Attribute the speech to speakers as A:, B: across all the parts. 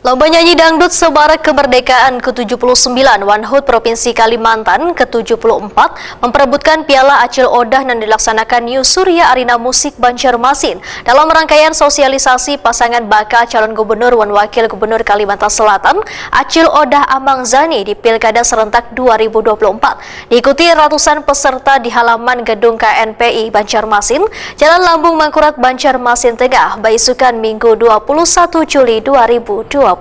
A: Lomba nyanyi dangdut Semarak Kemerdekaan ke-79 One Hood Provinsi Kalimantan ke-74 memperebutkan Piala Acil Odah dan dilaksanakan New Surya Arena Musik Banjarmasin dalam rangkaian sosialisasi pasangan bakal calon gubernur dan wakil gubernur Kalimantan Selatan Acil Odah Amang Zani di Pilkada Serentak 2024. Diikuti ratusan peserta di halaman gedung KNPI Banjarmasin, Jalan Lambung Mangkurat Banjarmasin Tengah, Baisukan Minggu 21 Juli 2024.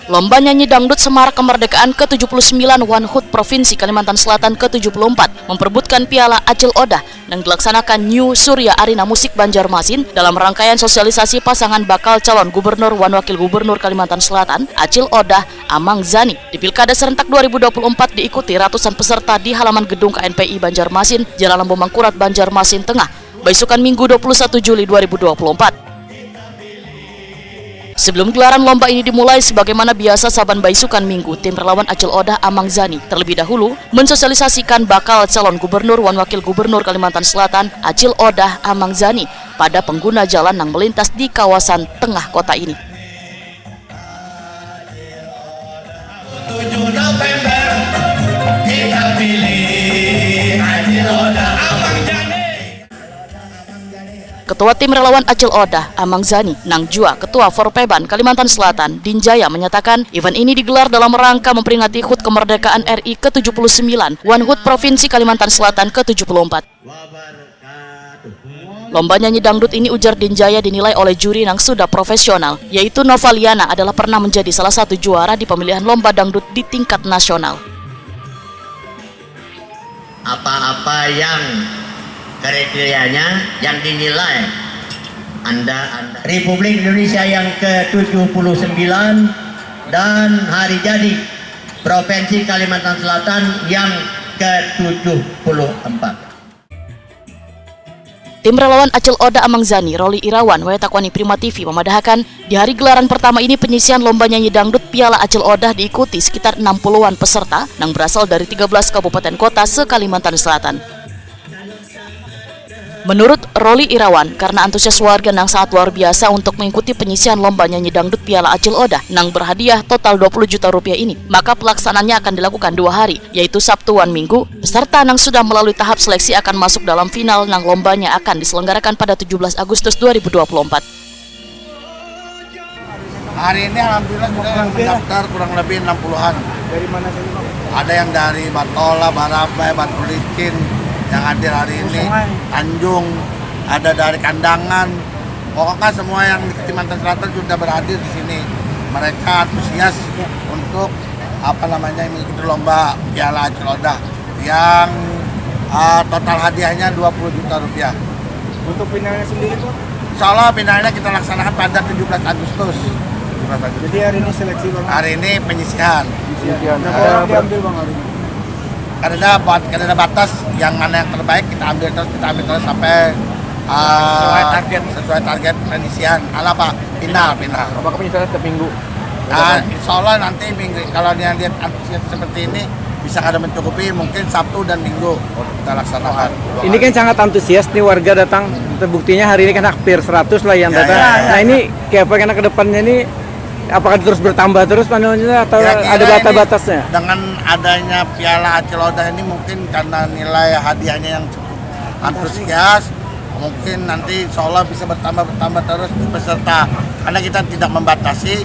B: Lomba nyanyi dangdut Semarak Kemerdekaan ke-79 One Hood Provinsi Kalimantan Selatan ke-74 memperebutkan Piala Acil Odah yang dilaksanakan New Surya Arena Musik Banjarmasin dalam rangkaian sosialisasi pasangan bakal calon gubernur dan wakil gubernur Kalimantan Selatan Acil Odah Amang Zani. Di Pilkada Serentak 2024 diikuti ratusan peserta di halaman gedung KNPI Banjarmasin, Jalan Lambung Mangkurat Banjarmasin Tengah, Baisukan Minggu 21 Juli 2024. Sebelum gelaran lomba ini dimulai, sebagaimana biasa saban Baisukan Minggu, tim relawan Acil Odah Amang Zani terlebih dahulu mensosialisasikan bakal calon gubernur dan wakil gubernur Kalimantan Selatan Acil Odah Amang Zani pada pengguna jalan yang melintas di kawasan tengah kota ini.
C: 7 November kita pilih Acil Odah Amang Zani.
B: Ketua tim relawan Acil Odah Amang Zani, Nang Jua, Ketua Forpeban Kalimantan Selatan Dinjaya menyatakan event ini digelar dalam rangka memperingati HUT Kemerdekaan RI ke-79 One HUT Provinsi Kalimantan Selatan ke-74. Lomba nyanyi dangdut ini, ujar Dinjaya, dinilai oleh juri yang sudah profesional, yaitu Nova Liana adalah pernah menjadi salah satu juara di pemilihan lomba dangdut di tingkat nasional.
D: Apa-apa yang kriterianya yang dinilai Anda Republik Indonesia yang ke-79 dan hari jadi Provinsi Kalimantan Selatan yang ke-74.
B: Tim relawan Acil Odah Amang Zani, Roli Irawan, Wayatakwani Prima TV memadahkan di hari gelaran pertama ini penyisian lomba nyanyi dangdut Piala Acil Odah diikuti sekitar 60-an peserta yang berasal dari 13 kabupaten kota se-Kalimantan Selatan. Menurut Roli Irawan, karena antusias warga yang sangat luar biasa untuk mengikuti penyisian lomba nyanyi dangdut Piala Acil Odah yang berhadiah total 20 juta rupiah ini, maka pelaksanaannya akan dilakukan 2 hari, yaitu Sabtu dan Minggu. Peserta yang sudah melalui tahap seleksi akan masuk dalam final yang lombanya akan diselenggarakan pada 17 Agustus 2024.
E: Hari ini alhamdulillah sudah yang mendaftar kurang lebih 60-an.
F: Dari mana saja, Bang?
E: Ada yang dari Batola, Barabai, Batu Licin yang hadir hari ini, Tanjung, ada dari Kandangan. Pokoknya semua yang di Kalimantan Selatan sudah berhadir di sini. Mereka antusias untuk mengikuti lomba Piala Acil Odah yang total hadiahnya 20 juta rupiah.
F: Untuk finalnya sendiri, Bang?
E: Insya Allah finalnya kita laksanakan pada 17 Agustus.
F: Jadi hari ini seleksi, Bang?
E: Hari ini penyisihan.
F: Berapa orang diambil, Bang, hari ini?
E: Karena ada batas yang mana yang terbaik kita ambil terus sampai sesuai target penyisihan. Final.
F: Apakah penyisihan setiap minggu?
E: Insya Allah nanti minggu, kalau dia lihat antusias seperti ini bisa ada mencukupi, mungkin Sabtu dan Minggu kita laksanakan.
F: Ini kan sangat antusias nih warga datang. Terbuktinya hari ini kan hampir 100 lah yang datang. Nah ini kayak apa karena kedepannya ini apakah terus bertambah terus panelnya atau ada batas-batasnya?
E: Dengan adanya Piala Acil Odah ini mungkin karena nilai hadiahnya yang cukup antusias, mungkin nanti insya Allah bisa bertambah terus peserta. Karena kita tidak membatasi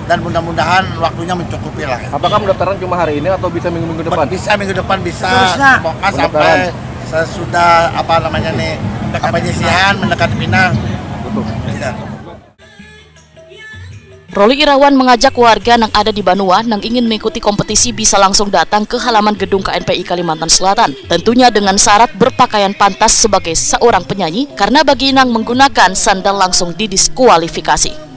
E: dan mudah-mudahan waktunya mencukupi lah.
F: Apakah pendaftaran cuma hari ini atau bisa minggu-minggu depan?
E: Bisa minggu depan bisa. Pokoknya sampai sesudah penyisihan mendekati final. Betul.
B: Roli Irawan mengajak warga yang ada di Banua yang ingin mengikuti kompetisi bisa langsung datang ke halaman gedung KNPI Kalimantan Selatan. Tentunya dengan syarat berpakaian pantas sebagai seorang penyanyi, karena bagi yang menggunakan sandal langsung didiskualifikasi.